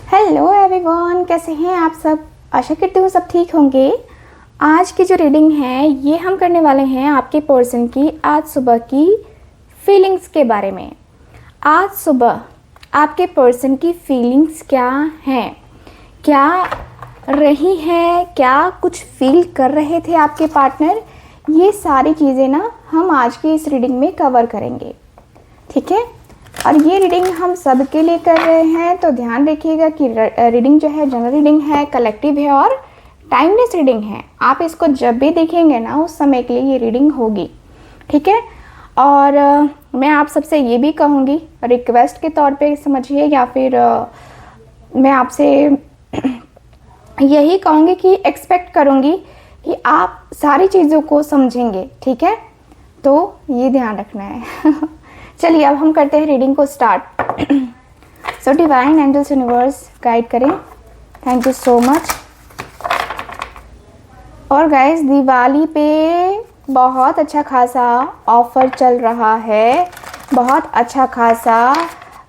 Hello everyone, कैसे हैं आप सब। आशा करती हूँ सब ठीक होंगे। आज की जो रीडिंग है ये हम करने वाले हैं आपके पर्सन की आज सुबह की फीलिंग्स के बारे में। आज सुबह आपके पर्सन की फीलिंग्स क्या हैं, क्या रही है, क्या कुछ फील कर रहे थे आपके पार्टनर, ये सारी चीज़ें ना हम आज की इस रीडिंग में कवर करेंगे। ठीक है, और ये रीडिंग हम सब के लिए कर रहे हैं, तो ध्यान रखिएगा कि रीडिंग जो है जनरल रीडिंग है, कलेक्टिव है और टाइमलेस रीडिंग है। आप इसको जब भी देखेंगे ना उस समय के लिए ये रीडिंग होगी। ठीक है, और मैं आप सबसे ये भी कहूँगी, रिक्वेस्ट के तौर पे समझिए, या फिर मैं आपसे यही कहूँगी कि एक्सपेक्ट करूँगी कि आप सारी चीज़ों को समझेंगे। ठीक है, तो ये ध्यान रखना है। चलिए अब हम करते हैं रीडिंग को start. So divine angels universe guide करें। Thank you so much. और गाइस, दिवाली पे बहुत अच्छा खासा ऑफर चल रहा है, बहुत अच्छा खासा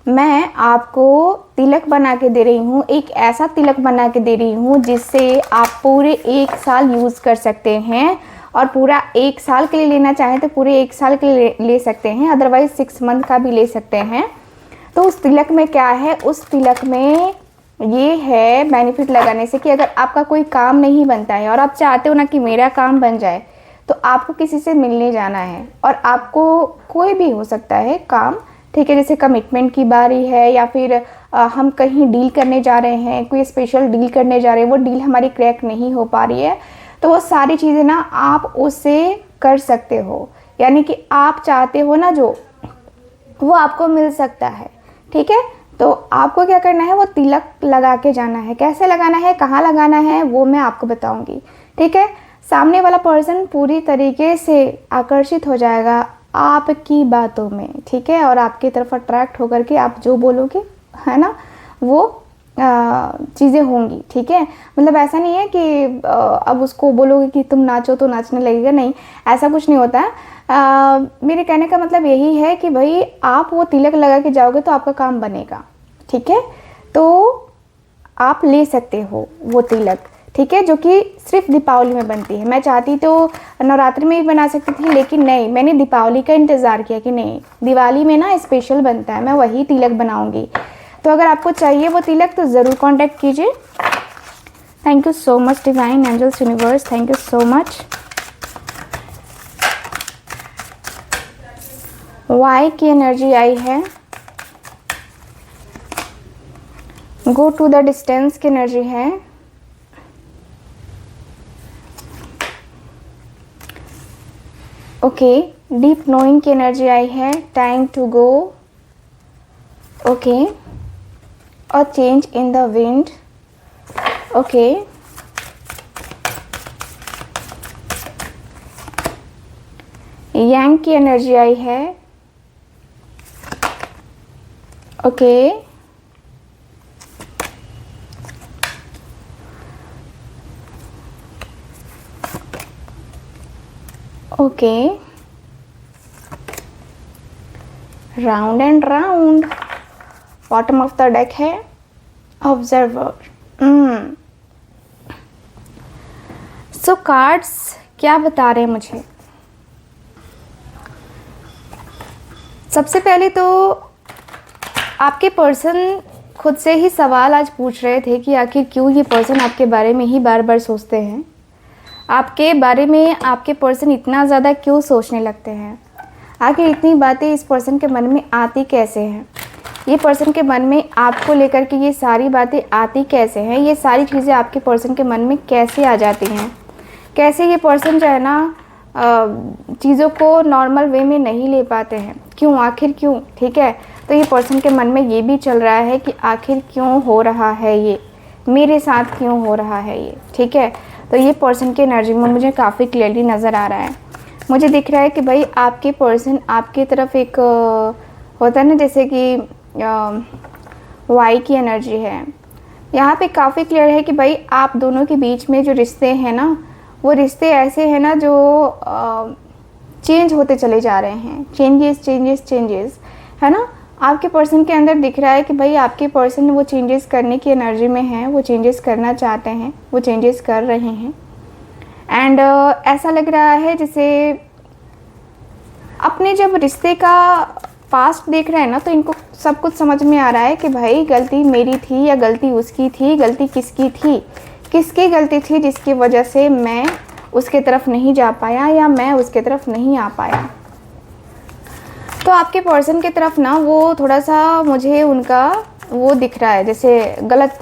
मैं आपको तिलक बना के दे रही हूँ। एक ऐसा तिलक बना के दे रही हूँ जिससे आप पूरे 1 साल यूज़ कर सकते हैं, और पूरा 1 साल के लिए लेना चाहें तो पूरे 1 साल के लिए ले सकते हैं, अदरवाइज़ 6 मंथ का भी ले सकते हैं। तो उस तिलक में क्या है, उस तिलक में ये है बेनिफिट लगाने से कि अगर आपका कोई काम नहीं बनता है और आप चाहते हो ना कि मेरा काम बन जाए, तो आपको किसी से मिलने जाना है, और आपको कोई भी हो सकता है काम। ठीक है, जैसे कमिटमेंट की बारी है, या फिर हम कहीं डील करने जा रहे हैं, कोई स्पेशल डील करने जा रहे हैं, वो डील हमारी क्रैक नहीं हो पा रही है, तो वो सारी चीज़ें ना आप उससे कर सकते हो। यानी कि आप चाहते हो ना जो, वो आपको मिल सकता है। ठीक है, तो आपको क्या करना है, वो तिलक लगा के जाना है। कैसे लगाना है, कहाँ लगाना है, वो मैं आपको बताऊंगी। ठीक है, सामने वाला पर्सन पूरी तरीके से आकर्षित हो जाएगा आपकी बातों में। ठीक है, और आपकी तरफ अट्रैक्ट होकर के आप जो बोलोगे, है ना, वो चीज़ें होंगी। ठीक है, मतलब ऐसा नहीं है कि अब उसको बोलोगे कि तुम नाचो तो नाचने लगेगा, नहीं, ऐसा कुछ नहीं होता है। मेरे कहने का मतलब यही है कि भाई आप वो तिलक लगा के जाओगे तो आपका काम बनेगा। ठीक है, तो आप ले सकते हो वो तिलक। ठीक है, जो कि सिर्फ दीपावली में बनती है। मैं चाहती तो नवरात्रि में भी बना सकती थी, लेकिन नहीं, मैंने दीपावली का इंतज़ार किया कि नहीं, दिवाली में ना स्पेशल बनता है, मैं वही तिलक बनाऊंगी। तो अगर आपको चाहिए वो तिलक तो ज़रूर कांटेक्ट कीजिए। Thank you so much divine angels universe, thank you so much. वाई की एनर्जी आई है, गो टू द डिस्टेंस की एनर्जी है, ओके, डीप नोइंग की एनर्जी आई है, टाइम टू गो, ओके, और change in the wind, okay, yang की एनर्जी आई है, okay, okay, round and round, bottom of the deck है ऑब्जर्वर। सो कार्ड्स क्या बता रहे हैं मुझे। सबसे पहले तो आपके पर्सन खुद से ही सवाल आज पूछ रहे थे कि आखिर क्यों ये पर्सन आपके बारे में ही बार बार सोचते हैं, आपके बारे में आपके पर्सन इतना ज़्यादा क्यों सोचने लगते हैं, आखिर इतनी बातें इस पर्सन के मन में आती कैसे हैं, ये पर्सन के मन में आपको लेकर के ये सारी बातें आती कैसे हैं, ये सारी चीज़ें आपके पर्सन के मन में कैसे आ जाती हैं, कैसे ये पर्सन जो है ना चीज़ों को नॉर्मल वे में नहीं ले पाते हैं, क्यों, आखिर क्यों। ठीक है, तो ये पर्सन के मन में ये भी चल रहा है कि आखिर क्यों हो रहा है ये, मेरे साथ क्यों हो रहा है ये। ठीक है, तो ये पर्सन के एनर्जी में मुझे काफ़ी क्लियरली नज़र आ रहा है। मुझे दिख रहा है कि भाई आपके पर्सन आपकी तरफ एक होता है ना, जैसे कि वाई की एनर्जी है, यहाँ पे काफ़ी क्लियर है कि भाई आप दोनों के बीच में जो रिश्ते हैं ना, वो रिश्ते ऐसे हैं ना जो चेंज होते चले जा रहे हैं, चेंजेस चेंजेस चेंजेस, है ना। आपके पर्सन के अंदर दिख रहा है कि भाई आपके पर्सन वो चेंजेस करने की एनर्जी में हैं, वो चेंजेस करना चाहते हैं, वो चेंजेस कर रहे हैं। एंड ऐसा लग रहा है जैसे अपने जब रिश्ते का पास्ट देख रहे हैं ना, तो इनको सब कुछ समझ में आ रहा है कि भाई गलती मेरी थी या गलती उसकी थी, गलती किसकी थी, किसकी गलती थी जिसकी वजह से मैं उसके तरफ नहीं जा पाया या मैं उसके तरफ नहीं आ पाया। तो आपके पर्सन की तरफ ना वो थोड़ा सा मुझे उनका वो दिख रहा है जैसे गलत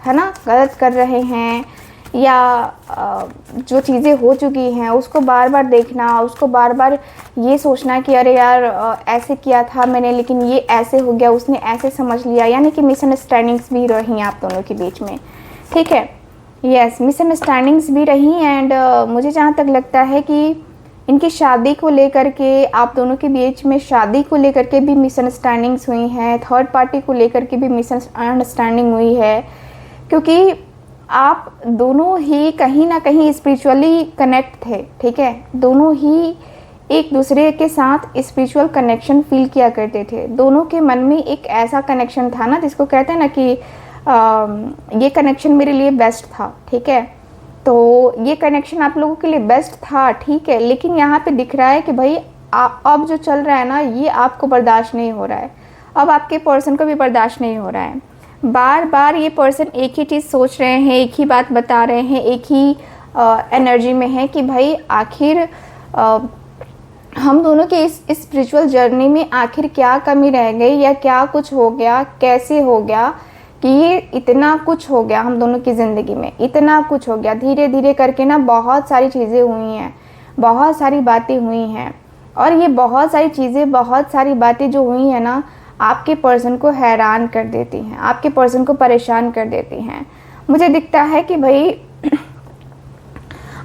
है ना, गलत कर रहे हैं, या जो चीज़ें हो चुकी हैं उसको बार बार देखना, उसको बार बार ये सोचना कि अरे यार ऐसे किया था मैंने लेकिन ये ऐसे हो गया, उसने ऐसे समझ लिया, यानी कि मिसअंडरस्टैंडिंग्स भी रही आप दोनों के बीच में। ठीक है, यस, मिसअंडरस्टैंडिंग्स भी रही। एंड मुझे जहाँ तक लगता है कि इनकी शादी को लेकर के, आप दोनों के बीच में शादी को लेकर के भी मिसअंडरस्टैंडिंग्स हुई हैं, थर्ड पार्टी को लेकर के भी मिसअंडरस्टैंडिंग हुई है, क्योंकि आप दोनों ही कहीं ना कहीं स्पिरिचुअली कनेक्ट थे। ठीक है, दोनों ही एक दूसरे के साथ स्पिरिचुअल कनेक्शन फील किया करते थे। दोनों के मन में एक ऐसा कनेक्शन था ना जिसको कहते हैं ना कि ये कनेक्शन मेरे लिए बेस्ट था। ठीक है, तो ये कनेक्शन आप लोगों के लिए बेस्ट था, ठीक है, लेकिन यहाँ पे दिख रहा है कि भाई अब जो चल रहा है ना ये आपको बर्दाश्त नहीं हो रहा है, अब आपके पर्सन को भी बर्दाश्त नहीं हो रहा है। बार बार ये पर्सन एक ही चीज़ सोच रहे हैं, एक ही बात बता रहे हैं, एक ही एनर्जी में है कि भाई आखिर हम दोनों के इस स्पिरिचुअल जर्नी में आखिर क्या कमी रह गई या क्या कुछ हो गया, कैसे हो गया कि ये इतना कुछ हो गया हम दोनों की ज़िंदगी में, इतना कुछ हो गया। धीरे धीरे करके ना बहुत सारी चीज़ें हुई हैं, बहुत सारी बातें हुई हैं, और ये बहुत सारी चीज़ें, बहुत सारी बातें जो हुई हैं ना आपके पर्सन को हैरान कर देती हैं, आपके पर्सन को परेशान कर देती हैं। मुझे दिखता है कि भाई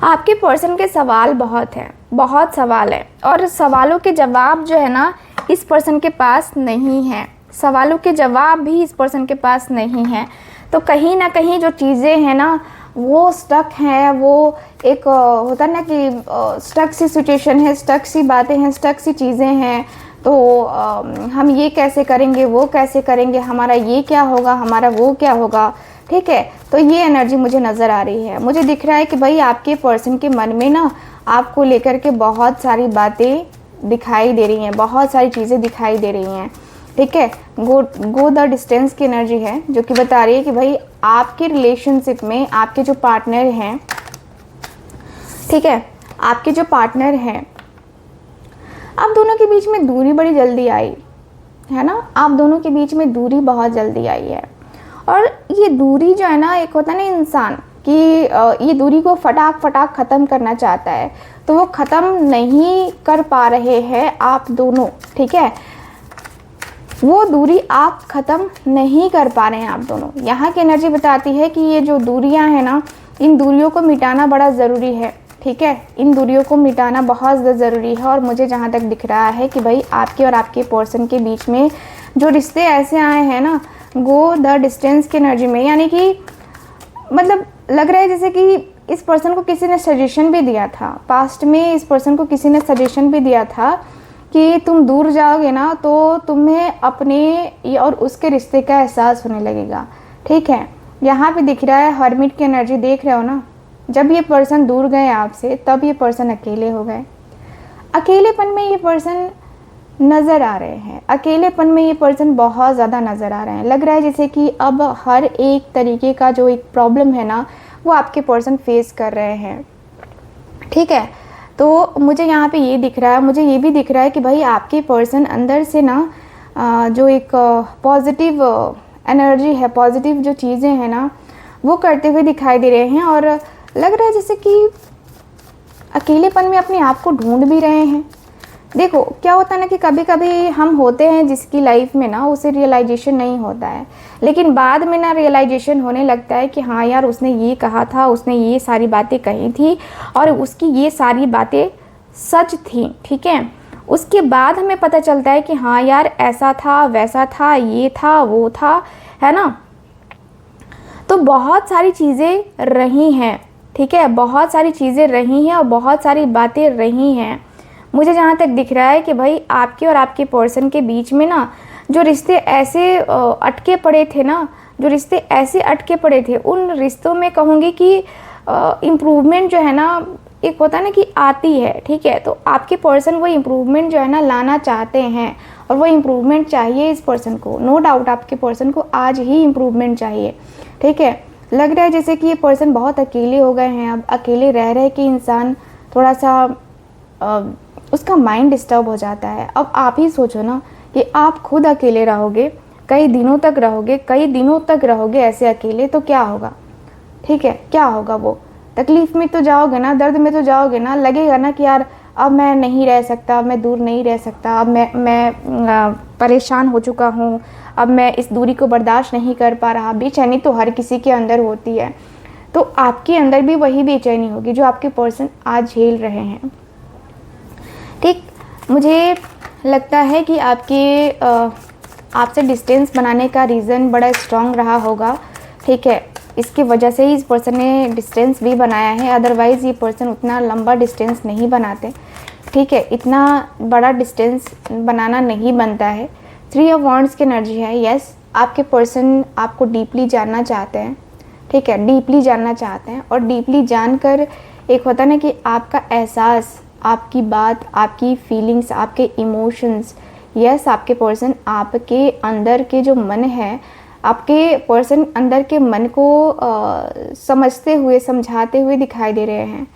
आपके पर्सन के सवाल बहुत हैं, बहुत सवाल हैं, और सवालों के जवाब जो है ना इस पर्सन के पास नहीं है, सवालों के जवाब भी इस पर्सन के पास नहीं है। तो कहीं ना कहीं जो चीज़ें हैं ना वो स्टक हैं, वो एक होता ना कि स्टक सी सिचुएशन है, स्टक सी बातें हैं, स्टक सी चीज़ें हैं। तो हम ये कैसे करेंगे, वो कैसे करेंगे, हमारा ये क्या होगा, हमारा वो क्या होगा। ठीक है, तो ये एनर्जी मुझे नज़र आ रही है। मुझे दिख रहा है कि भाई आपके पर्सन के मन में ना आपको लेकर के बहुत सारी बातें दिखाई दे रही हैं, बहुत सारी चीज़ें दिखाई दे रही हैं। ठीक है, गो द डिस्टेंस की एनर्जी है जो कि बता रही है कि भाई आपके रिलेशनशिप में आपके जो पार्टनर हैं, ठीक है, आपके जो पार्टनर हैं, आप दोनों के बीच में दूरी बड़ी जल्दी आई है ना, आप दोनों के बीच में दूरी बहुत जल्दी आई है। और ये दूरी जो है ना, एक होता है ना इंसान कि ये दूरी को फटाक फटाक ख़त्म करना चाहता है, तो वो ख़त्म नहीं कर पा रहे हैं आप दोनों। ठीक है, वो दूरी आप ख़त्म नहीं कर पा रहे हैं आप दोनों। यहाँ की एनर्जी बताती है कि ये जो दूरियाँ हैं ना, इन दूरियों को मिटाना बड़ा ज़रूरी है। ठीक है, इन दूरियों को मिटाना बहुत ज़्यादा ज़रूरी है। और मुझे जहाँ तक दिख रहा है कि भाई आपके और आपके पर्सन के बीच में जो रिश्ते ऐसे आए हैं ना, गो द डिस्टेंस की एनर्जी में, यानी कि मतलब लग रहा है जैसे कि इस पर्सन को किसी ने सजेशन भी दिया था, पास्ट में इस पर्सन को किसी ने सजेशन भी दिया था कि तुम दूर जाओगे ना तो तुम्हें अपने और उसके रिश्ते का एहसास होने लगेगा। ठीक है, यहाँ पे दिख रहा है हर्मिट की एनर्जी, देख रहे हो ना, जब ये पर्सन दूर गए आपसे तब ये पर्सन अकेले हो गए। अकेलेपन में ये पर्सन नज़र आ रहे हैं, अकेलेपन में ये पर्सन बहुत ज़्यादा नज़र आ रहे हैं। लग रहा है जैसे कि अब हर एक तरीके का जो एक प्रॉब्लम है ना वो आपके पर्सन फेस कर रहे हैं। ठीक है, तो मुझे यहाँ पे ये दिख रहा है, मुझे ये भी दिख रहा है कि भाई आपके पर्सन अंदर से ना जो एक पॉजिटिव एनर्जी है, पॉजिटिव जो चीज़ें हैं ना वो करते हुए दिखाई दे रहे हैं। और लग रहा है जैसे कि अकेलेपन में अपने आप को ढूंढ भी रहे हैं। देखो क्या होता है ना कि कभी कभी हम होते हैं जिसकी लाइफ में ना उसे रियलाइजेशन नहीं होता है, लेकिन बाद में ना रियलाइजेशन होने लगता है कि हाँ यार उसने ये कहा था, उसने ये सारी बातें कही थी और उसकी ये सारी बातें सच थी। ठीक है, उसके बाद हमें पता चलता है कि हाँ यार ऐसा था, वैसा था, ये था, वो था, है ना। तो बहुत सारी चीज़ें रही हैं। ठीक है, बहुत सारी चीज़ें रही हैं और बहुत सारी बातें रही हैं। मुझे जहाँ तक दिख रहा है कि भाई आपके और आपके पर्सन के बीच में ना जो रिश्ते ऐसे अटके पड़े थे ना, जो रिश्ते ऐसे अटके पड़े थे, उन रिश्तों में कहूँगी कि इम्प्रूवमेंट जो है ना, एक होता है ना कि आती है, ठीक है। तो आपके पर्सन वो इम्प्रूवमेंट जो है ना लाना चाहते हैं, और वो इम्प्रूवमेंट चाहिए इस पर्सन को, नो डाउट आपके पर्सन को आज ही इम्प्रूवमेंट चाहिए, ठीक है। लग रहा है जैसे कि ये पर्सन बहुत अकेले हो गए हैं। अब अकेले रह रहे कि इंसान थोड़ा सा उसका माइंड डिस्टर्ब हो जाता है। अब आप ही सोचो ना कि आप खुद अकेले रहोगे, कई दिनों तक रहोगे, कई दिनों तक रहोगे ऐसे अकेले, तो क्या होगा, ठीक है, क्या होगा। वो तकलीफ़ में तो जाओगे ना, दर्द में तो जाओगे ना, लगेगा ना कि यार अब मैं नहीं रह सकता, अब मैं दूर नहीं रह सकता, अब मैं परेशान हो चुका हूँ, अब मैं इस दूरी को बर्दाश्त नहीं कर पा रहा। बेचैनी तो हर किसी के अंदर होती है, तो आपके अंदर भी वही बेचैनी होगी जो आपके पर्सन आज झेल रहे हैं, ठीक। मुझे लगता है कि आपसे डिस्टेंस बनाने का रीज़न बड़ा स्ट्रॉन्ग रहा होगा, ठीक है। इसकी वजह से ही इस पर्सन ने डिस्टेंस भी बनाया है, अदरवाइज़ ये पर्सन उतना लंबा डिस्टेंस नहीं बनाते, ठीक है। इतना बड़ा डिस्टेंस बनाना नहीं बनता है। 3 ऑफ वॉन्ड्स की एनर्जी है। यस, आपके पर्सन आपको डीपली जानना चाहते हैं, ठीक है, डीपली जानना चाहते हैं। और डीपली जानकर एक होता है ना कि आपका एहसास, आपकी बात, आपकी फीलिंग्स, आपके इमोशंस, यस, आपके पर्सन आपके अंदर के जो मन है, आपके पर्सन अंदर के मन को समझते हुए, समझाते हुए दिखाई दे रहे हैं।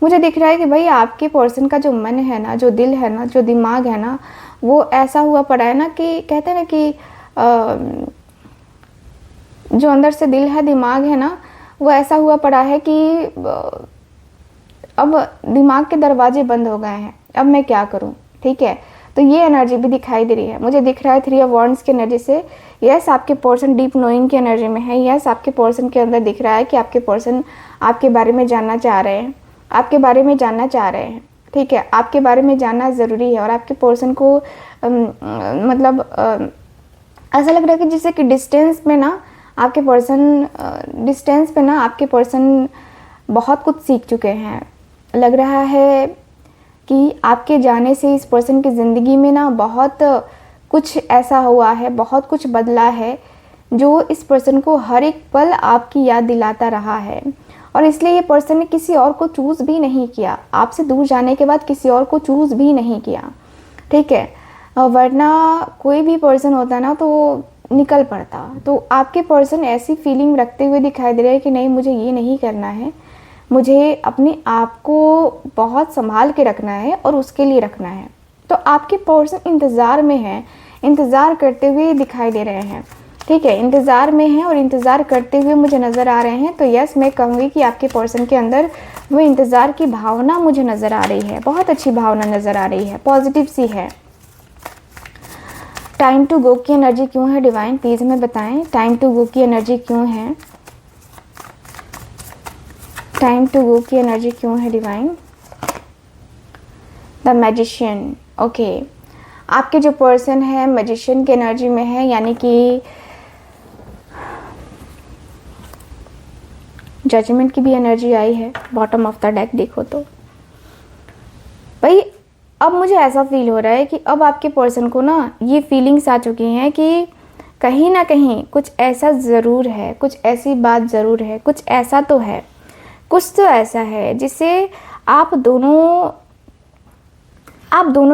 मुझे दिख रहा है कि भाई आपके पर्सन का जो मन है ना, जो दिल है ना, जो दिमाग है ना, वो ऐसा हुआ पड़ा है ना कि कहते हैं ना कि जो अंदर से दिल है, दिमाग है ना, वो ऐसा हुआ पड़ा है कि अब दिमाग के दरवाजे बंद हो गए हैं, अब मैं क्या करूं, ठीक है। तो ये एनर्जी भी दिखाई दे रही है। मुझे दिख रहा है 3 ऑफ वॉन्ड्स की एनर्जी से, यस, आपके पर्सन डीप नोइंग की एनर्जी में है। यस, आपके पर्सन के अंदर दिख रहा है कि आपके पर्सन आपके बारे में जानना चाह रहे हैं, आपके बारे में जानना चाह रहे हैं, ठीक है। आपके बारे में जानना ज़रूरी है। और आपके पर्सन को मतलब ऐसा लग रहा है कि जैसे कि डिस्टेंस में ना आपके पर्सन बहुत कुछ सीख चुके हैं। लग रहा है कि आपके जाने से इस पर्सन की ज़िंदगी में ना बहुत कुछ ऐसा हुआ है, बहुत कुछ बदला है, जो इस पर्सन को हर एक पल आपकी याद दिलाता रहा है। और इसलिए ये पर्सन ने किसी और को चूज़ भी नहीं किया, आपसे दूर जाने के बाद किसी और को चूज़ भी नहीं किया, ठीक है। वरना कोई भी पर्सन होता ना तो निकल पड़ता। तो आपके पर्सन ऐसी फीलिंग रखते हुए दिखाई दे रहे हैं कि नहीं, मुझे ये नहीं करना है, मुझे अपने आप को बहुत संभाल के रखना है और उसके लिए रखना है। तो आपके पर्सन इंतज़ार में हैं, इंतज़ार करते हुए दिखाई दे रहे हैं, ठीक है, इंतज़ार में हैं और इंतज़ार करते हुए मुझे नज़र आ रहे हैं। तो यस, मैं कहूँगी कि आपके पर्सन के अंदर वो इंतज़ार की भावना मुझे नज़र आ रही है, बहुत अच्छी भावना नज़र आ रही है, पॉजिटिव सी है। टाइम टू गो की एनर्जी क्यों है डिवाइन, प्लीज़ हमें बताएं, टाइम टू गो की एनर्जी क्यों है, टाइम टू गो की एनर्जी क्यों है डिवाइन। द मैजिशियन, ओके, आपके जो पर्सन है मैजिशियन की एनर्जी में है, यानी कि जजमेंट की भी एनर्जी आई है बॉटम ऑफ द डेक। देखो तो भाई अब मुझे ऐसा फील हो रहा है कि अब आपके पर्सन को ना ये फीलिंग्स आ चुकी हैं कि कहीं ना कहीं कुछ ऐसा ज़रूर है, कुछ ऐसी बात ज़रूर है, कुछ ऐसा तो है, कुछ तो ऐसा है जिससे आप दोनों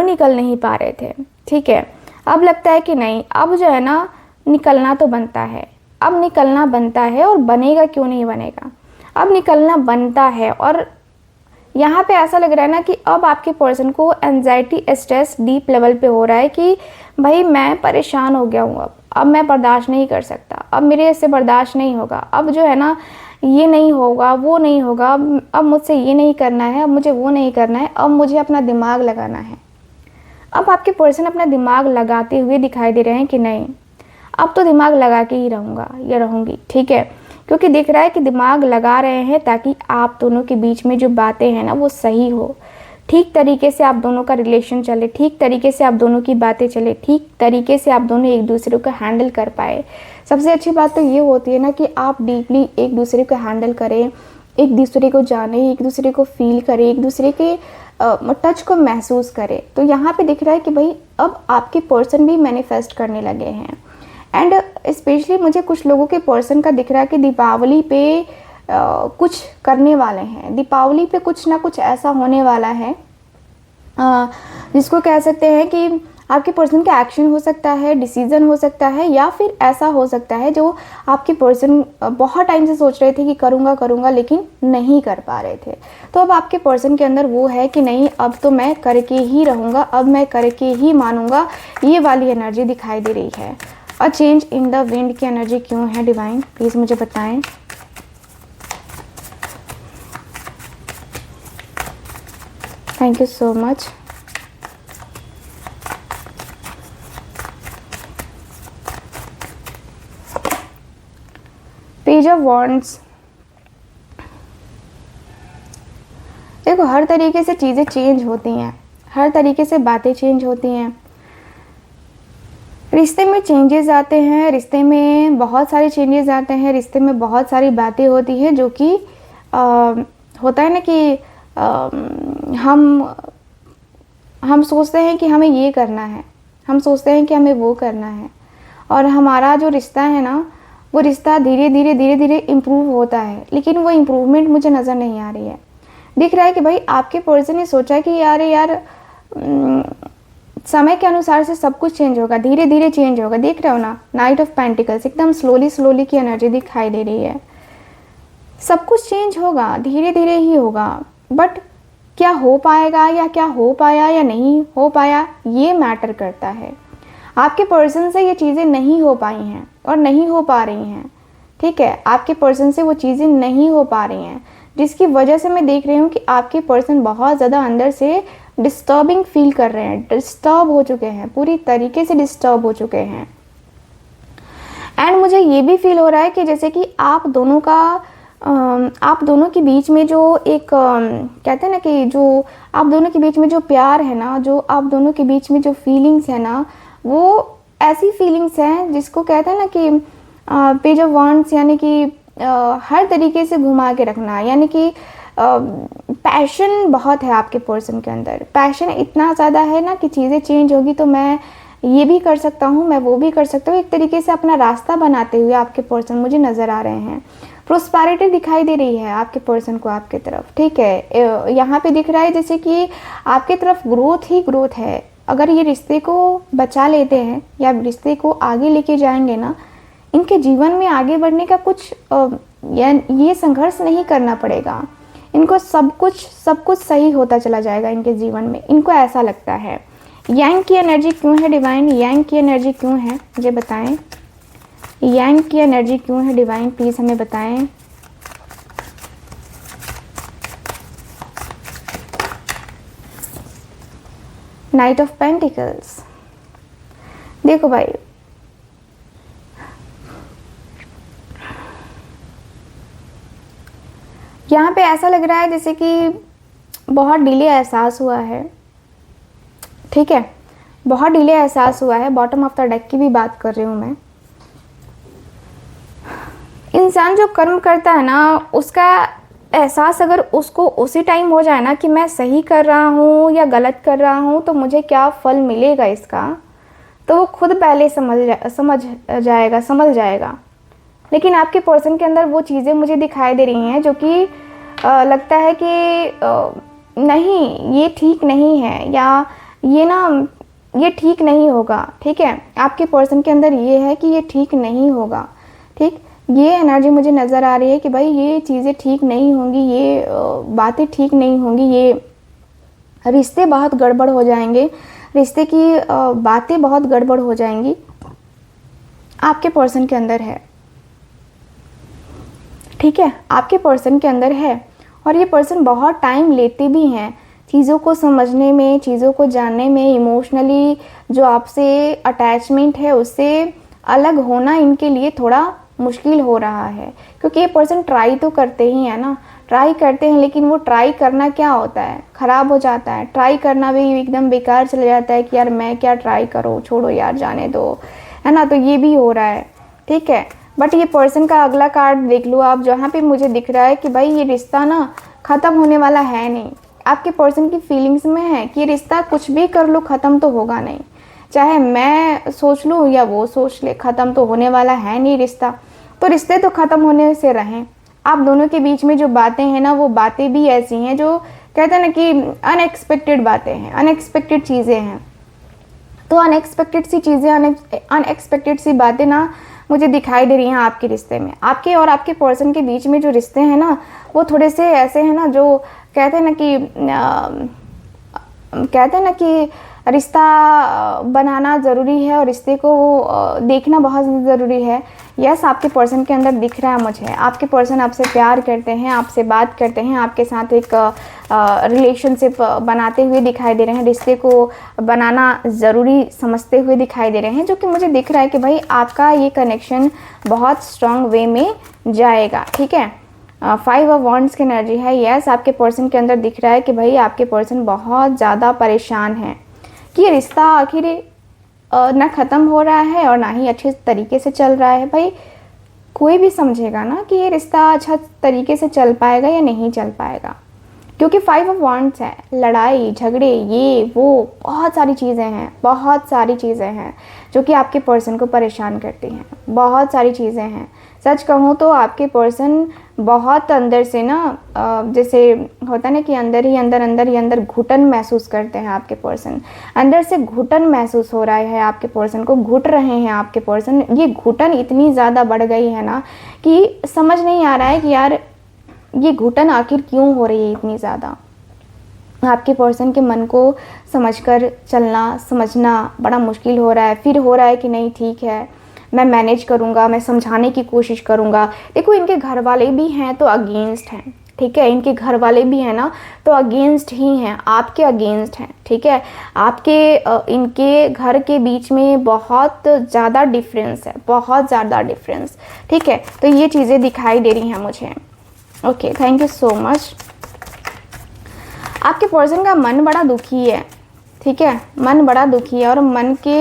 निकल नहीं पा रहे थे, ठीक है। अब लगता है कि नहीं, अब जो है ना निकलना तो बनता है, अब निकलना बनता है, और बनेगा क्यों नहीं बनेगा, अब निकलना बनता है। और यहाँ पे ऐसा लग रहा है ना कि अब आपके पर्सन को एंजाइटी, स्ट्रेस डीप लेवल पे हो रहा है कि भाई मैं परेशान हो गया हूँ, अब मैं बर्दाश्त नहीं कर सकता, अब मेरे से बर्दाश्त नहीं होगा, अब जो है ना ये नहीं होगा, वो नहीं होगा, अब मुझसे ये नहीं करना है, अब मुझे वो नहीं करना है, अब मुझे अपना दिमाग लगाना है। अब आपके पर्सन अपना दिमाग लगाते हुए दिखाई दे रहे हैं कि नहीं, अब तो दिमाग लगा के ही रहूँगा या रहूँगी, ठीक है। क्योंकि दिख रहा है कि दिमाग लगा रहे हैं ताकि आप दोनों के बीच में जो बातें हैं ना वो सही हो, ठीक तरीके से आप दोनों का रिलेशन चले, ठीक तरीके से आप दोनों की बातें चले, ठीक तरीके से आप दोनों एक दूसरे को हैंडल कर पाए। सबसे अच्छी बात तो ये होती है ना कि आप डीपली एक दूसरे को हैंडल करें, एक दूसरे को जाने, एक दूसरे को फील करें, एक दूसरे के टच को महसूस करे। तो यहाँ पे दिख रहा है कि भाई अब आपके पर्सन भी मैनिफेस्ट करने लगे हैं। एंड स्पेशली मुझे कुछ लोगों के पर्सन का दिख रहा है कि दीपावली पे कुछ करने वाले हैं। दीपावली पे कुछ ना कुछ ऐसा होने वाला है जिसको कह सकते हैं कि आपके पर्सन का एक्शन हो सकता है, डिसीजन हो सकता है, या फिर ऐसा हो सकता है जो आपके पर्सन बहुत टाइम से सोच रहे थे कि करूँगा करूँगा लेकिन नहीं कर पा रहे थे। तो अब आपके पर्सन के अंदर वो है कि नहीं, अब तो मैं करके ही रहूँगा, अब मैं करके ही मानूंगा। ये वाली एनर्जी दिखाई दे रही है। और चेंज इन द विंड की एनर्जी क्यों है डिवाइन, प्लीज़ मुझे बताएं। Thank you so much. Page of wands. देखो, हर तरीके से चीज़ें चेंज होती हैं, हर तरीके से बातें चेंज होती हैं, रिश्ते में चेंजेस आते हैं, रिश्ते में बहुत सारे चेंजेस आते हैं, रिश्ते में बहुत सारी बातें होती हैं जो कि होता है ना कि हम सोचते हैं कि हमें ये करना है, हम सोचते हैं कि हमें वो करना है, और हमारा जो रिश्ता है ना, वो रिश्ता धीरे धीरे इम्प्रूव होता है, लेकिन वो इम्प्रूवमेंट मुझे नज़र नहीं आ रही है। दिख रहा है कि भाई आपके पर्सन ने सोचा कि यार समय के अनुसार से सब कुछ चेंज होगा, धीरे धीरे चेंज होगा। देख रहे हो ना, नाइट ऑफ पेंटिकल्स, एकदम स्लोली की एनर्जी दिखाई दे रही है। सब कुछ चेंज होगा, धीरे धीरे ही होगा, बट क्या हो पाएगा या क्या हो पाया या नहीं हो पाया, ये मैटर करता है। आपके पर्सन से ये चीज़ें नहीं हो पाई हैं और नहीं हो पा रही हैं, ठीक है। आपके पर्सन से वो चीज़ें नहीं हो पा रही हैं, जिसकी वजह से मैं देख रही हूँ कि आपके पर्सन बहुत ज़्यादा अंदर से डिस्टर्बिंग फील कर रहे हैं, डिस्टर्ब हो चुके हैं, पूरी तरीके से डिस्टर्ब हो चुके हैं। एंड मुझे ये भी फील हो रहा है कि जैसे कि आप दोनों के बीच में जो एक कहते हैं ना कि जो आप दोनों के बीच में जो प्यार है ना, जो आप दोनों के बीच में जो फीलिंग्स है ना, वो ऐसी फीलिंग्स हैं जिसको कहते हैं ना कि पेज ऑफ वॉन्ड्स, यानी कि हर तरीके से घुमा के रखना, यानी कि पैशन बहुत है आपके पर्सन के अंदर। पैशन इतना ज़्यादा है ना कि चीज़ें चेंज होगी तो मैं ये भी कर सकता हूँ, मैं वो भी कर सकता हूँ। एक तरीके से अपना रास्ता बनाते हुए आपके पर्सन मुझे नज़र आ रहे हैं। प्रोस्पेरिटी दिखाई दे रही है आपके पर्सन को आपके तरफ, ठीक है। यहाँ पे दिख रहा है जैसे कि आपके तरफ ग्रोथ ही ग्रोथ है। अगर ये रिश्ते को बचा लेते हैं या रिश्ते को आगे लेके जाएंगे ना, इनके जीवन में आगे बढ़ने का कुछ ये संघर्ष नहीं करना पड़ेगा इनको। सब कुछ सही होता चला जाएगा इनके जीवन में, इनको ऐसा लगता है। यांग की एनर्जी क्यों है डिवाइन, यांग की एनर्जी क्यों है मुझे बताएं। यांग की एनर्जी क्यों है डिवाइन, प्लीज़ हमें बताएं। Night of pentacles. देखो भाई, यहाँ पे ऐसा लग रहा है जैसे कि बहुत डिले एहसास हुआ है, ठीक है, बहुत डिले एहसास हुआ है। बॉटम ऑफ द डेक की भी बात कर रही हूँ मैं। इंसान जो कर्म करता है ना, उसका एहसास अगर उसको उसी टाइम हो जाए ना कि मैं सही कर रहा हूँ या गलत कर रहा हूँ, तो मुझे क्या फल मिलेगा इसका, तो वो खुद पहले समझ जाएगा। लेकिन आपके पर्सन के अंदर वो चीज़ें मुझे दिखाई दे रही हैं जो कि लगता है कि नहीं, ये ठीक नहीं है, या ये ठीक नहीं होगा, ठीक है। आपके पर्सन के अंदर ये है कि ये ठीक नहीं होगा, ठीक। ये एनर्जी मुझे नज़र आ रही है कि भाई ये चीज़ें ठीक नहीं होंगी, ये बातें ठीक नहीं होंगी, ये रिश्ते बहुत गड़बड़ हो जाएंगे, रिश्ते की बातें बहुत गड़बड़ हो जाएंगी। आपके पर्सन के अंदर है, ठीक है, आपके पर्सन के अंदर है। और ये पर्सन बहुत टाइम लेते भी हैं चीज़ों को समझने में, चीज़ों को जानने में। इमोशनली जो आपसे अटैचमेंट है उससे अलग होना इनके लिए थोड़ा मुश्किल हो रहा है, क्योंकि ये पर्सन ट्राई तो करते ही है ना, ट्राई करते हैं, लेकिन वो ट्राई करना क्या होता है, ख़राब हो जाता है। ट्राई करना भी एकदम बेकार चला जाता है कि यार मैं क्या ट्राई करूँ, छोड़ो यार, जाने दो, है ना। तो ये भी हो रहा है, ठीक है। बट ये पर्सन का अगला कार्ड देख लो आप, जहाँ पे मुझे दिख रहा है कि भाई ये रिश्ता ना ख़त्म होने वाला है नहीं। आपके पर्सन की फीलिंग्स में है कि रिश्ता कुछ भी कर लो ख़त्म तो होगा नहीं, चाहे मैं सोच लूँ या वो सोच ले, ख़त्म तो होने वाला है नहीं रिश्ता। तो रिश्ते तो ख़त्म होने से रहें। आप दोनों के बीच में जो बातें हैं ना, वो बातें भी ऐसी हैं जो कहते हैं ना कि अनएक्सपेक्टेड बातें हैं, अनएक्सपेक्टेड चीज़ें हैं। तो अनएक्सपेक्टेड सी चीज़ें, अनएक्सपेक्टेड सी बातें ना मुझे दिखाई दे रही हैं आपके रिश्ते में। आपके और आपके पर्सन के बीच में जो रिश्ते हैं ना, वो थोड़े से ऐसे हैं ना, जो कहते हैं ना कि रिश्ता बनाना ज़रूरी है और रिश्ते को देखना बहुत ज़रूरी है। यस, आपके पर्सन के अंदर दिख रहा है मुझे, आपके पर्सन आपसे प्यार करते हैं, आपसे बात करते हैं, आपके साथ एक रिलेशनशिप बनाते हुए दिखाई दे रहे हैं, रिश्ते को बनाना ज़रूरी समझते हुए दिखाई दे रहे हैं, जो कि मुझे दिख रहा है कि भाई आपका ये कनेक्शन बहुत स्ट्रॉन्ग वे में जाएगा। ठीक है, 5 ऑफ वॉन्ड्स की एनर्जी है। यस, आपके पर्सन के अंदर दिख रहा है कि भाई आपके पर्सन बहुत ज़्यादा परेशान हैं कि ये रिश्ता आखिर ना ख़त्म हो रहा है और ना ही अच्छे तरीके से चल रहा है। भाई कोई भी समझेगा ना कि ये रिश्ता अच्छा तरीके से चल पाएगा या नहीं चल पाएगा, क्योंकि 5 ऑफ वॉन्ड्स है, लड़ाई झगड़े ये वो बहुत सारी चीज़ें हैं, बहुत सारी चीज़ें हैं जो कि आपके पर्सन को परेशान करती हैं, बहुत सारी चीज़ें हैं। सच कहूँ तो आपके पर्सन बहुत अंदर से ना जैसे होता है ना कि अंदर ही अंदर घुटन महसूस करते हैं आपके पर्सन, अंदर से घुटन महसूस हो रहा है आपके पर्सन को, घुट रहे हैं आपके पर्सन। ये घुटन इतनी ज़्यादा बढ़ गई है ना कि समझ नहीं आ रहा है कि यार ये घुटन आखिर क्यों हो रही है इतनी ज़्यादा। आपके पर्सन के मन को समझकर चलना समझना बड़ा मुश्किल हो रहा है। फिर हो रहा है कि नहीं ठीक है, मैं मैनेज करूँगा, मैं समझाने की कोशिश करूँगा। देखो इनके घर वाले भी हैं तो अगेंस्ट हैं, ठीक है, इनके घर वाले भी हैं ना तो अगेंस्ट ही हैं, आपके अगेंस्ट हैं। ठीक है, आपके इनके घर के बीच में बहुत ज़्यादा डिफरेंस है, बहुत ज़्यादा डिफरेंस। ठीक है, तो ये चीज़ें दिखाई दे रही हैं मुझे। Okay, thank you so much. आपके पर्सन का मन बड़ा दुखी है। ठीक है, मन बड़ा दुखी है और मन के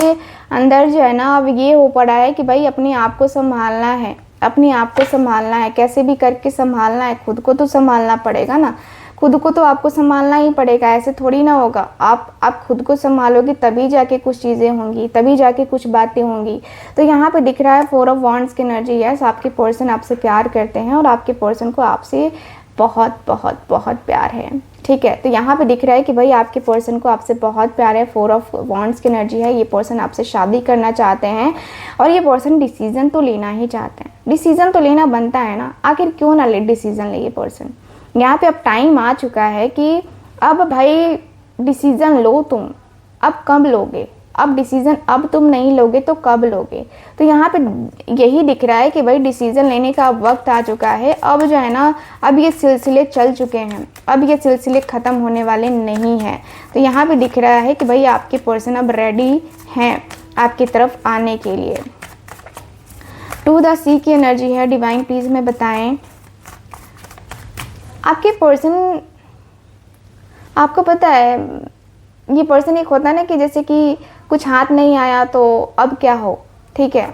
अंदर जो है ना अब ये हो पड़ा है कि भाई अपने आप को संभालना है, अपने आप को संभालना है, कैसे भी करके संभालना है। खुद को तो संभालना पड़ेगा ना, खुद को तो आपको संभालना ही पड़ेगा, ऐसे थोड़ी ना होगा। आप खुद को संभालोगे तभी जाके कुछ चीज़ें होंगी, तभी जाके कुछ बातें होंगी। तो यहाँ पे दिख रहा है 4 ऑफ वॉन्ड्स की एनर्जी। यस, आपके पर्सन आपसे प्यार करते हैं और आपके पर्सन को आपसे बहुत बहुत बहुत प्यार है। ठीक है, तो यहाँ पे दिख रहा है कि भाई आपके पर्सन को आपसे बहुत प्यार है। 4 ऑफ वॉन्ड्स की एनर्जी है। ये पर्सन आपसे शादी करना चाहते हैं और ये पर्सन डिसीजन तो लेना ही चाहते हैं, डिसीजन तो लेना बनता है ना, आखिर क्यों ना ले डिसीजन ले ये पर्सन। यहाँ पे अब टाइम आ चुका है कि अब भाई डिसीजन लो तुम, अब कब लोगे, अब डिसीजन अब तुम नहीं लोगे तो कब लोगे। तो यहाँ पे यही दिख रहा है कि भाई डिसीजन लेने का वक्त आ चुका है। अब जो है ना, अब ये सिलसिले चल चुके हैं, अब ये सिलसिले ख़त्म होने वाले नहीं हैं। तो यहाँ पे दिख रहा है कि भाई आपके पर्सन अब रेडी हैं आपकी तरफ आने के लिए। 2 द सी की एनर्जी है। डिवाइन प्लीज़ हमें बताएं आपके पर्सन, आपको पता है ये पर्सन एक होता है ना कि जैसे कि कुछ हाथ नहीं आया तो अब क्या हो। ठीक है,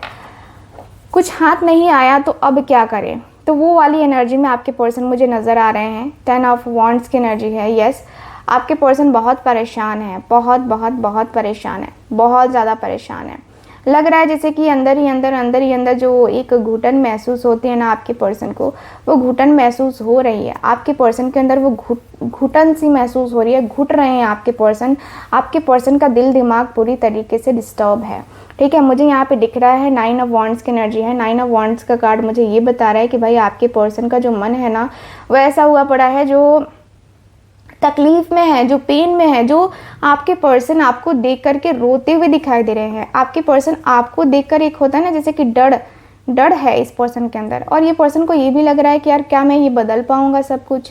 कुछ हाथ नहीं आया तो अब क्या करें, तो वो वाली एनर्जी में आपके पर्सन मुझे नज़र आ रहे हैं। 10 ऑफ वॉन्ड्स की एनर्जी है। यस, आपके पर्सन बहुत परेशान है, बहुत बहुत बहुत परेशान है, बहुत ज़्यादा परेशान है। लग रहा है जैसे कि अंदर ही अंदर जो एक घुटन महसूस होती है ना आपके पर्सन को, वो घुटन महसूस हो रही है आपके पर्सन के अंदर, वो घुटन सी महसूस हो रही है, घुट रहे हैं आपके पर्सन। आपके पर्सन का दिल दिमाग पूरी तरीके से डिस्टर्ब है। ठीक है, मुझे यहाँ पे दिख रहा है 9 ऑफ वॉन्ड्स की एनर्जी है। 9 ऑफ वॉन्ड्स का कार्ड मुझे ये बता रहा है कि भाई आपके पर्सन का जो मन है ना, वो ऐसा हुआ पड़ा है, जो तकलीफ में है, जो पेन में है, जो आपके पर्सन आपको देख करके रोते हुए दिखाई दे रहे हैं। आपके पर्सन आपको देखकर एक होता है ना जैसे कि डर है इस पर्सन के अंदर, और ये पर्सन को ये भी लग रहा है कि यार क्या मैं ये बदल पाऊंगा सब कुछ,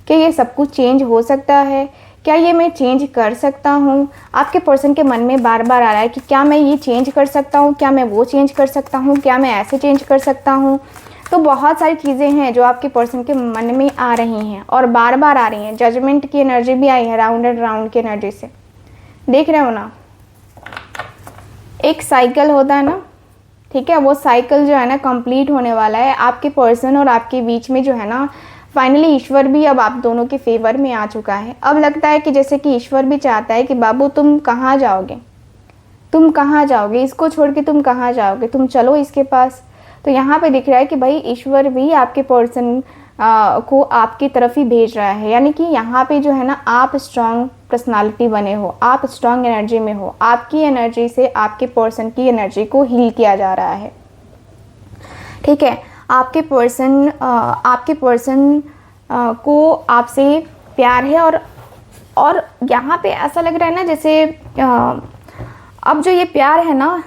क्या ये सब कुछ चेंज हो सकता है, क्या ये मैं चेंज कर सकता हूँ। आपके पर्सन के मन में बार बार आ रहा है कि क्या मैं ये चेंज कर सकता हूँ, क्या मैं वो चेंज कर सकता हूँ, क्या मैं ऐसे चेंज कर सकता हूँ। तो बहुत सारी चीज़ें हैं जो आपके पर्सन के मन में आ रही हैं और बार बार आ रही हैं। जजमेंट की एनर्जी भी आई है, राउंड एंड राउंड की एनर्जी से, देख रहे हो ना, एक साइकिल होता है ना, ठीक है, वो साइकिल जो है ना कंप्लीट होने वाला है। आपके पर्सन और आपके बीच में जो है ना फाइनली ईश्वर भी अब आप दोनों के फेवर में आ चुका है। अब लगता है कि जैसे कि ईश्वर भी चाहता है कि बाबू तुम कहाँ जाओगे, तुम कहाँ जाओगे, इसको छोड़ के तुम कहाँ जाओगे, तुम चलो इसके पास। तो यहाँ पे दिख रहा है कि भाई ईश्वर भी आपके पर्सन को आपकी तरफ ही भेज रहा है। यानी कि यहाँ पे जो है ना, आप स्ट्रांग पर्सनालिटी बने हो, आप स्ट्रांग एनर्जी में हो, आपकी एनर्जी से आपके पर्सन की एनर्जी को हील किया जा रहा है। ठीक है, आपके पर्सन को आपसे प्यार है। और यहाँ पे ऐसा लग रहा है ना जैसे अब जो ये प्यार है ना,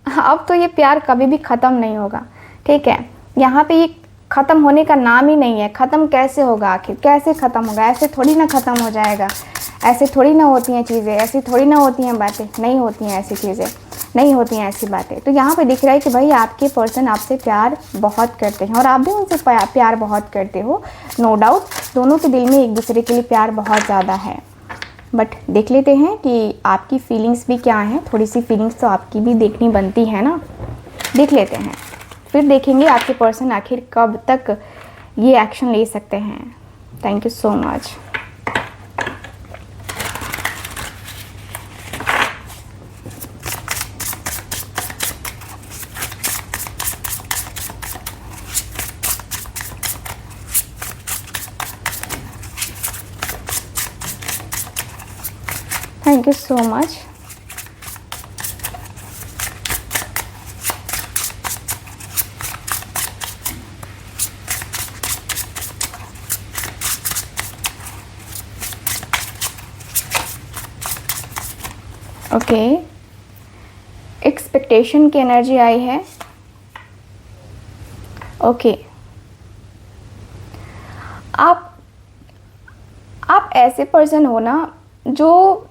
अब तो ये प्यार कभी भी ख़त्म नहीं होगा। ठीक है, यहाँ पे ये ख़त्म होने का नाम ही नहीं है। ख़त्म कैसे होगा, आखिर कैसे ख़त्म होगा? ऐसे थोड़ी ना ख़त्म हो जाएगा, ऐसे थोड़ी ना होती हैं चीज़ें, ऐसी थोड़ी ना होती हैं बातें, नहीं होती हैं ऐसी चीज़ें, नहीं होती हैं ऐसी बातें। तो यहाँ पे दिख रहा है कि भाई आपके पर्सन आपसे प्यार बहुत करते हैं और आप भी उनसे प्यार बहुत करते हो। नो डाउट दोनों के दिल में एक दूसरे के लिए प्यार बहुत ज़्यादा है। बट देख लेते हैं कि आपकी फीलिंग्स भी क्या हैं। थोड़ी सी फीलिंग्स तो आपकी भी देखनी बनती है ना, देख लेते हैं, फिर देखेंगे आपके पर्सन आखिर कब तक ये एक्शन ले सकते हैं। Thank you so much. Thank you so much. Okay, expectation की एनर्जी आई है। ओके, आप ऐसे पर्सन हो ना जो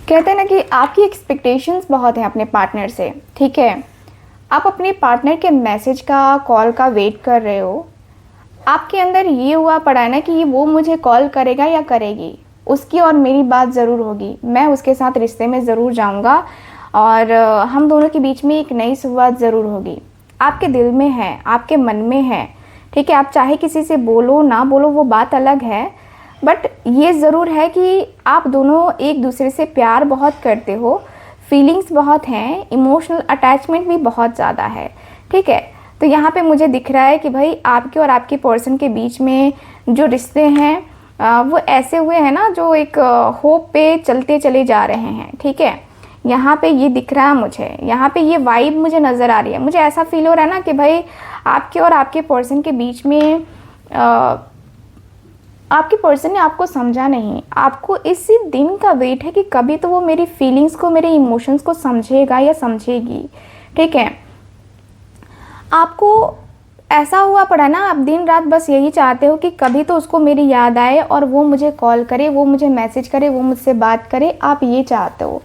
कहते हैं ना कि आपकी एक्सपेक्टेशंस बहुत हैं अपने पार्टनर से। ठीक है, आप अपने पार्टनर के मैसेज का, कॉल का वेट कर रहे हो। आपके अंदर ये हुआ पड़ा है ना कि वो मुझे कॉल करेगा या करेगी, उसकी और मेरी बात ज़रूर होगी, मैं उसके साथ रिश्ते में ज़रूर जाऊंगा और हम दोनों के बीच में एक नई शुरुआत ज़रूर होगी। आपके दिल में है, आपके मन में है। ठीक है, आप चाहे किसी से बोलो ना बोलो वो बात अलग है, बट ये ज़रूर है कि आप दोनों एक दूसरे से प्यार बहुत करते हो, फीलिंग्स बहुत हैं, इमोशनल अटैचमेंट भी बहुत ज़्यादा है। ठीक है, तो यहाँ पे मुझे दिख रहा है कि भाई आपके और आपके पर्सन के बीच में जो रिश्ते हैं वो ऐसे हुए हैं ना जो एक होप पे चलते चले जा रहे हैं। ठीक है, यहाँ पे ये दिख रहा है मुझे, यहाँ पे ये वाइब मुझे नज़र आ रही है। मुझे ऐसा फील हो रहा है ना कि भाई आपके और आपके पर्सन के बीच में आपके पर्सन ने आपको समझा नहीं, आपको इसी दिन का वेट है कि कभी तो वो मेरी फीलिंग्स को, मेरे इमोशंस को समझेगा या समझेगी। ठीक है, आपको ऐसा हुआ पड़ा ना, आप दिन रात बस यही चाहते हो कि कभी तो उसको मेरी याद आए और वो मुझे कॉल करे, वो मुझे मैसेज करे, वो मुझसे बात करे। आप ये चाहते हो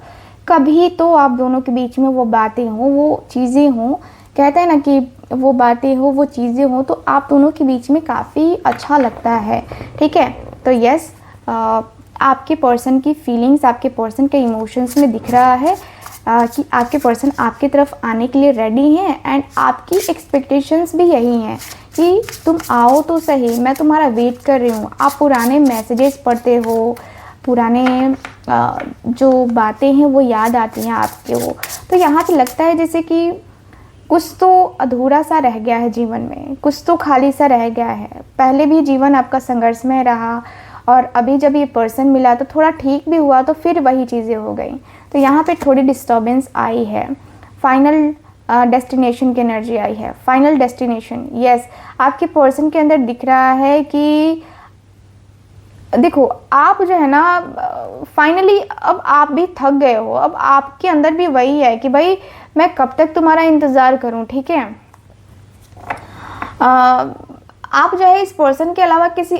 कभी तो आप दोनों के बीच में वो बातें हों, वो चीज़ें हों। कहते हैं ना कि वो बातें हो, वो चीज़ें हों, तो आप दोनों के बीच में काफ़ी अच्छा लगता है। ठीक है, तो यस, आपके पर्सन की फीलिंग्स, आपके पर्सन के इमोशंस में दिख रहा है कि आपके पर्सन आपकी तरफ आने के लिए रेडी हैं एंड आपकी एक्सपेक्टेशंस भी यही हैं कि तुम आओ तो सही, मैं तुम्हारा वेट कर रही हूँ। आप पुराने मैसेजेस पढ़ते हो, पुराने जो बातें हैं वो याद आती हैं आपके वो। तो यहाँ पे लगता है जैसे कि कुछ तो अधूरा सा रह गया है जीवन में, कुछ तो खाली सा रह गया है। पहले भी जीवन आपका संघर्षमय रहा और अभी जब ये पर्सन मिला तो थोड़ा ठीक भी हुआ, तो फिर वही चीज़ें हो गई। तो यहाँ पे थोड़ी डिस्टर्बेंस आई है। फाइनल डेस्टिनेशन की एनर्जी आई है, फाइनल डेस्टिनेशन। यस, आपके पर्सन के अंदर दिख रहा है कि देखो आप जो है ना फाइनली अब आप भी थक गए हो। अब आपके अंदर भी वही है कि भाई मैं कब तक तुम्हारा इंतज़ार करूं। ठीक है, आप जो है इस पर्सन के अलावा किसी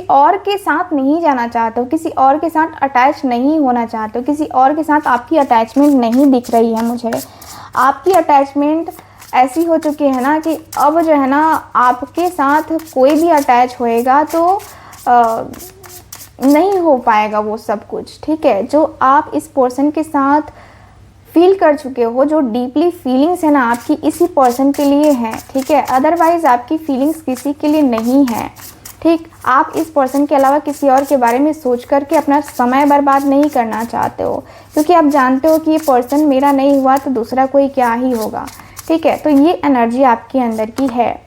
और के साथ नहीं जाना चाहते हो, किसी और के साथ अटैच नहीं होना चाहते हो, किसी और के साथ आपकी अटैचमेंट नहीं दिख रही है मुझे। आपकी अटैचमेंट ऐसी हो चुकी है ना कि अब जो है ना आपके साथ कोई भी अटैच होएगा तो नहीं हो पाएगा वो सब कुछ। ठीक है, जो आप इस पर्सन के साथ फील कर चुके हो, जो डीपली फीलिंग्स है ना आपकी इसी पर्सन के लिए हैं, ठीक है। अदरवाइज़ आपकी फीलिंग्स किसी के लिए नहीं है, ठीक। आप इस पर्सन के अलावा किसी और के बारे में सोच करके अपना समय बर्बाद नहीं करना चाहते हो, क्योंकि आप जानते हो कि ये पर्सन मेरा नहीं हुआ तो दूसरा कोई क्या ही होगा, ठीक है। तो ये एनर्जी आपके अंदर की है।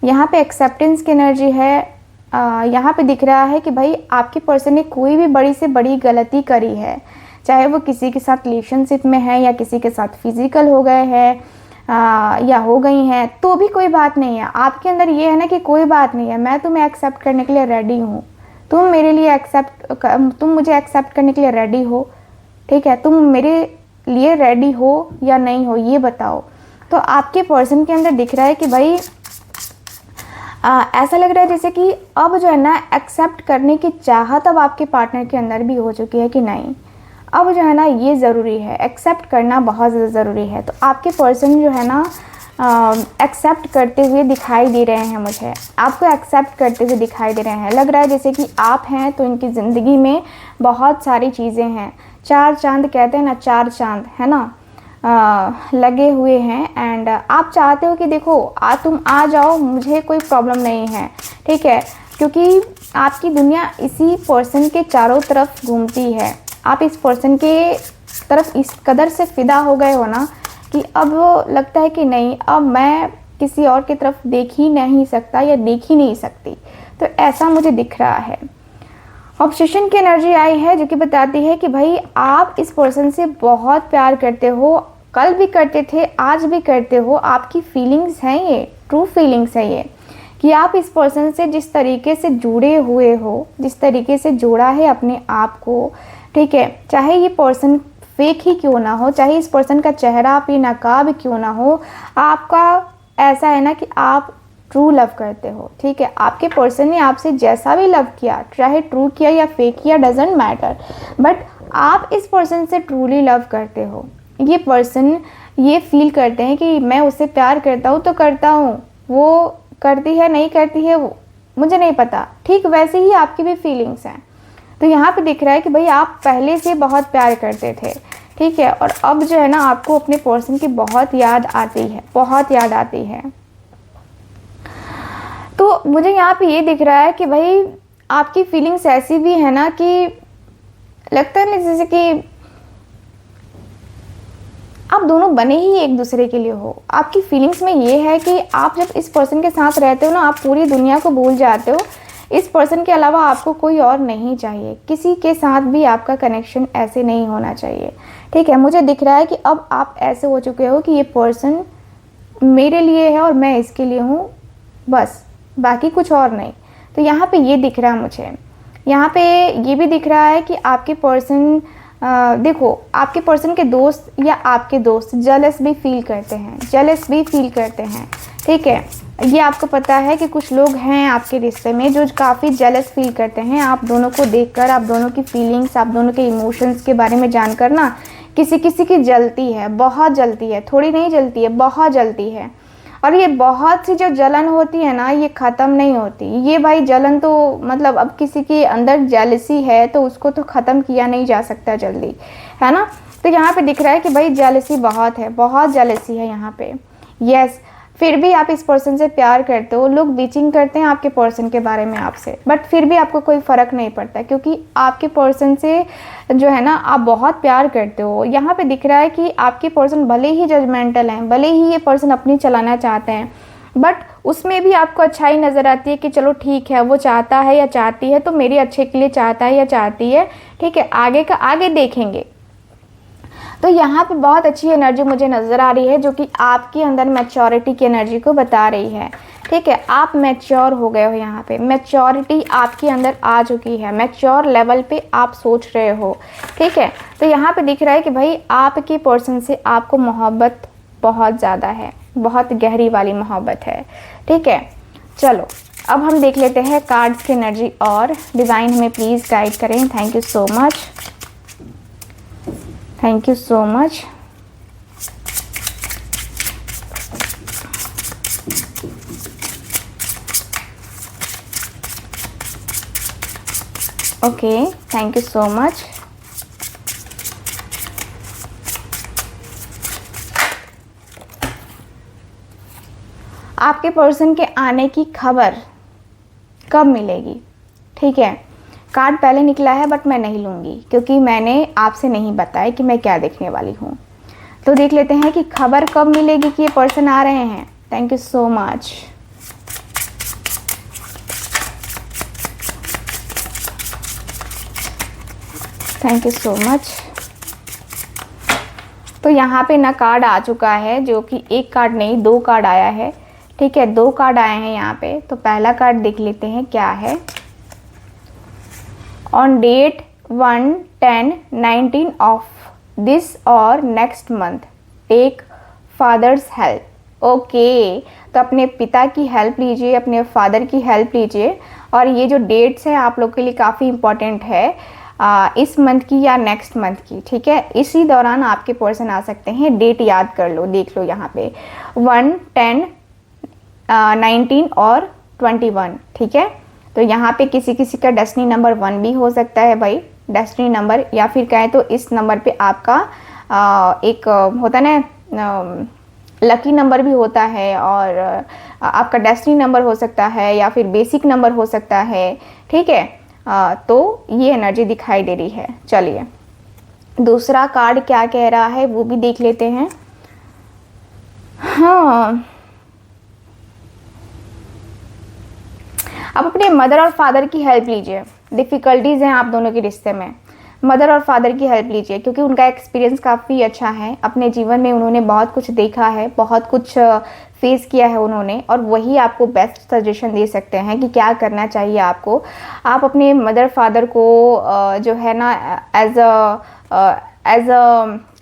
यहाँ पे एक्सेप्टेंस की एनर्जी है। यहाँ पे दिख रहा है कि भाई आपके पर्सन ने कोई भी बड़ी से बड़ी गलती करी है, चाहे वो किसी के साथ रिलेशनशिप में है या किसी के साथ फिजिकल हो गए हैं या हो गई हैं, तो भी कोई बात नहीं है। आपके अंदर ये है ना कि कोई बात नहीं है, मैं तुम्हें एक्सेप्ट करने के लिए रेडी हूँ, तुम मेरे लिए तुम मुझे एक्सेप्ट करने के लिए रेडी हो, ठीक है। तुम मेरे लिए रेडी हो या नहीं हो ये बताओ। तो आपके पर्सन के अंदर दिख रहा है कि भाई ऐसा लग रहा है जैसे कि अब जो है ना एक्सेप्ट करने की चाहत अब आपके पार्टनर के अंदर भी हो चुकी है कि नहीं, अब जो है ना ये ज़रूरी है, एक्सेप्ट करना बहुत ज़्यादा ज़रूरी है। तो आपके पर्सन जो है ना एक्सेप्ट करते हुए दिखाई दे रहे हैं, मुझे आपको एक्सेप्ट करते हुए दिखाई दे रहे हैं। लग रहा है जैसे कि आप हैं तो इनकी ज़िंदगी में बहुत सारी चीज़ें हैं, चार चांद कहते हैं ना, चार चांद है ना लगे हुए हैं। एंड आप चाहते हो कि देखो तुम आ जाओ, मुझे कोई प्रॉब्लम नहीं है, ठीक है, क्योंकि आपकी दुनिया इसी पर्सन के चारों तरफ घूमती है। आप इस पर्सन के तरफ इस कदर से फ़िदा हो गए हो ना कि अब लगता है कि नहीं, अब मैं किसी और की तरफ देख ही नहीं सकता या देख ही नहीं सकती। तो ऐसा मुझे दिख रहा है। ऑब्सेशन की एनर्जी आई है जो कि बताती है कि भाई आप इस पर्सन से बहुत प्यार करते हो, कल भी करते थे, आज भी करते हो। आपकी फीलिंग्स हैं, ये ट्रू फीलिंग्स है ये, कि आप इस पर्सन से जिस तरीके से जुड़े हुए हो, जिस तरीके से जोड़ा है अपने आप को, ठीक है, चाहे ये पर्सन फेक ही क्यों ना हो, चाहे इस पर्सन का चेहरा पे नकाब क्यों ना हो, आपका ऐसा है ना कि आप ट्रू लव करते हो, ठीक है। आपके पर्सन ने आपसे जैसा भी लव किया, चाहे ट्रू किया या फेक किया, डजेंट मैटर, बट आप इस पर्सन से ट्रूली लव करते हो। ये पर्सन ये फील करते हैं कि मैं उससे प्यार करता हूँ तो करता हूँ, वो करती है नहीं करती है वो मुझे नहीं पता, ठीक वैसे ही आपकी भी फीलिंग्स हैं। तो यहाँ पे दिख रहा है कि भाई आप पहले से बहुत प्यार करते थे, ठीक है, और अब जो है ना आपको अपने पर्सन की बहुत याद आती है, बहुत याद आती है। तो मुझे यहाँ पे ये दिख रहा है कि भाई आपकी फीलिंग्स ऐसी भी है ना कि लगता है ना जैसे कि आप दोनों बने ही एक दूसरे के लिए हो। आपकी फीलिंग्स में ये है कि आप जब इस पर्सन के साथ रहते हो ना, आप पूरी दुनिया को भूल जाते हो। इस पर्सन के अलावा आपको कोई और नहीं चाहिए, किसी के साथ भी आपका कनेक्शन ऐसे नहीं होना चाहिए, ठीक है। मुझे दिख रहा है कि अब आप ऐसे हो चुके हो कि ये पर्सन मेरे लिए है और मैं इसके लिए हूँ, बस बाकी कुछ और नहीं। तो यहाँ पे ये दिख रहा है मुझे। यहाँ पे ये भी दिख रहा है कि आपके पर्सन देखो, आपके पर्सन के दोस्त या आपके दोस्त जेलस भी फील करते हैं, जेलस भी फील करते हैं, ठीक है। ये आपको पता है कि कुछ लोग हैं आपके रिश्ते में जो काफ़ी जेलस फील करते हैं आप दोनों को देखकर, आप दोनों की फीलिंग्स, आप दोनों के इमोशंस के बारे में जानकर ना किसी किसी की जलती है, बहुत जलती है, थोड़ी नहीं जलती है, बहुत जलती है। और ये बहुत सी जो जलन होती है ना, ये ख़त्म नहीं होती। ये भाई जलन तो मतलब अब किसी के अंदर जेलसी है तो उसको तो ख़त्म किया नहीं जा सकता जल्दी, है ना। तो यहाँ पे दिख रहा है कि भाई जेलसी बहुत है, बहुत जेलसी है यहाँ पे। यस, फिर भी आप इस पर्सन से प्यार करते हो, लोग बीचिंग करते हैं आपके पर्सन के बारे में आपसे, बट फिर भी आपको कोई फ़र्क नहीं पड़ता क्योंकि आपके पर्सन से जो है ना आप बहुत प्यार करते हो। यहाँ पे दिख रहा है कि आपके पर्सन भले ही जजमेंटल हैं, भले ही ये पर्सन अपनी चलाना चाहते हैं, बट उसमें भी आपको अच्छाई नज़र आती है कि चलो ठीक है, वो चाहता है या चाहती है तो मेरे अच्छे के लिए चाहता है या चाहती है, ठीक है, आगे का आगे देखेंगे। तो यहाँ पे बहुत अच्छी एनर्जी मुझे नज़र आ रही है जो कि आपके अंदर मैच्योरिटी की एनर्जी को बता रही है, ठीक है। आप मैच्योर हो गए हो, यहाँ पे मैच्योरिटी आपके अंदर आ चुकी है, मैच्योर लेवल पे आप सोच रहे हो, ठीक है। तो यहाँ पे दिख रहा है कि भाई आपके पर्सन से आपको मोहब्बत बहुत ज़्यादा है, बहुत गहरी वाली मोहब्बत है, ठीक है। चलो अब हम देख लेते हैं कार्ड्स की एनर्जी और डिज़ाइन हमें प्लीज़ गाइड करें। Thank you so much, thank you so much. Okay, thank you so much. आपके पर्सन के आने की खबर कब मिलेगी, ठीक है। कार्ड पहले निकला है बट मैं नहीं लूँगी क्योंकि मैंने आपसे नहीं बताया कि मैं क्या देखने वाली हूँ। तो देख लेते हैं कि खबर कब मिलेगी कि ये पर्सन आ रहे हैं। Thank you so much. Thank you so much. तो यहाँ पे ना कार्ड आ चुका है, जो कि एक कार्ड नहीं 2 कार्ड आया है, ठीक है। 2 कार्ड आए हैं यहाँ पे। तो पहला कार्ड देख लेते हैं क्या है। ऑन डेट 1/10/19 ऑफ दिस और next month take father's help. Okay, तो अपने पिता की हेल्प लीजिए, अपने फादर की हेल्प लीजिए। और ये जो डेट्स हैं आप लोग के लिए काफ़ी इम्पॉर्टेंट है, इस मंथ की या नेक्स्ट मंथ की, ठीक है। इसी दौरान आपके पर्सन आ सकते हैं। डेट याद कर लो, देख लो यहाँ पे 1, 10, 19 और 21, ठीक है। तो यहाँ पे किसी किसी का डेस्टिनी नंबर 1 भी हो सकता है भाई, डेस्टिनी नंबर, या फिर कहें तो इस नंबर पे आपका एक होता है ना लकी नंबर भी होता है, और आपका डेस्टिनी नंबर हो सकता है या फिर बेसिक नंबर हो सकता है, ठीक है। तो ये एनर्जी दिखाई दे रही है। चलिए दूसरा कार्ड क्या कह रहा है वो भी देख लेते हैं। हाँ, अब अपने मदर और फादर की हेल्प लीजिए। डिफ़िकल्टीज़ हैं आप दोनों के रिश्ते में, मदर और फादर की हेल्प लीजिए क्योंकि उनका एक्सपीरियंस काफ़ी अच्छा है। अपने जीवन में उन्होंने बहुत कुछ देखा है, बहुत कुछ फेस किया है उन्होंने, और वही आपको बेस्ट सजेशन दे सकते हैं कि क्या करना चाहिए आपको। आप अपने मदर फादर को जो है ना एज अ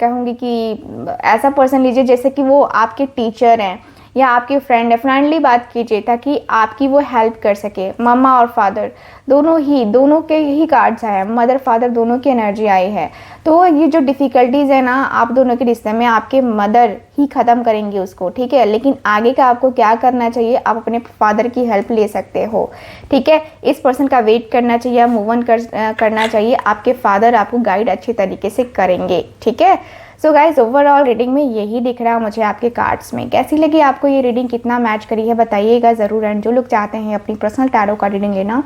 कहूँगी कि ऐसा पर्सन लीजिए जैसे कि वो आपके टीचर हैं या आपके फ्रेंड है। फ्रेंडली बात कीजिए ताकि आपकी वो हेल्प कर सके। मम्मा और फादर दोनों के ही कार्ड्स आए हैं, मदर फादर दोनों की एनर्जी आई है। तो ये जो डिफ़िकल्टीज़ है ना आप दोनों के रिश्ते में, आपके मदर ही ख़त्म करेंगे उसको, ठीक है। लेकिन आगे का आपको क्या करना चाहिए, आप अपने फादर की हेल्प ले सकते हो, ठीक है। इस पर्सन का वेट करना चाहिए, मूव ऑन करना चाहिए। आपके फादर आपको गाइड अच्छे तरीके से करेंगे, ठीक है। सो गाइज ओवरऑल रीडिंग में यही दिख रहा है मुझे आपके कार्ड्स में। कैसी लगी आपको ये रीडिंग, कितना मैच करी है बताइएगा ज़रूर। एंड जो लोग चाहते हैं अपनी पर्सनल टैरो का रीडिंग लेना,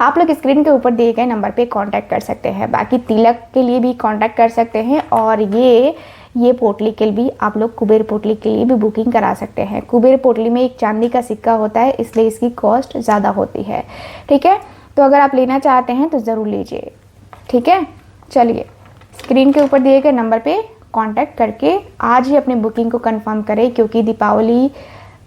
आप लोग स्क्रीन के ऊपर दिए गए नंबर पे कांटेक्ट कर सकते हैं। बाकी तिलक के लिए भी कांटेक्ट कर सकते हैं, और ये पोटली के लिए भी आप लोग कुबेर पोटली के लिए भी बुकिंग करा सकते हैं। कुबेर पोटली में एक चांदी का सिक्का होता है, इसलिए इसकी कॉस्ट ज़्यादा होती है, ठीक है। तो अगर आप लेना चाहते हैं तो ज़रूर लीजिए, ठीक है। चलिए स्क्रीन के ऊपर दिए गए नंबर पे कांटेक्ट करके आज ही अपनी बुकिंग को कंफर्म करें, क्योंकि दीपावली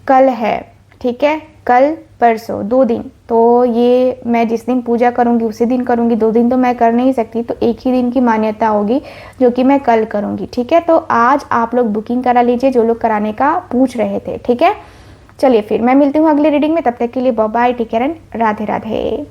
कल है, ठीक है। कल परसों 2 दिन, तो ये मैं जिस दिन पूजा करूँगी उसी दिन करूँगी, 2 दिन तो मैं कर नहीं सकती, तो एक ही दिन की मान्यता होगी जो कि मैं कल करूँगी, ठीक है। तो आज आप लोग बुकिंग करा लीजिए जो लोग कराने का पूछ रहे थे, ठीक है। चलिए फिर मैं मिलती हूँ अगली रीडिंग में, तब तक के लिए bye bye, take care and Radhe Radhe.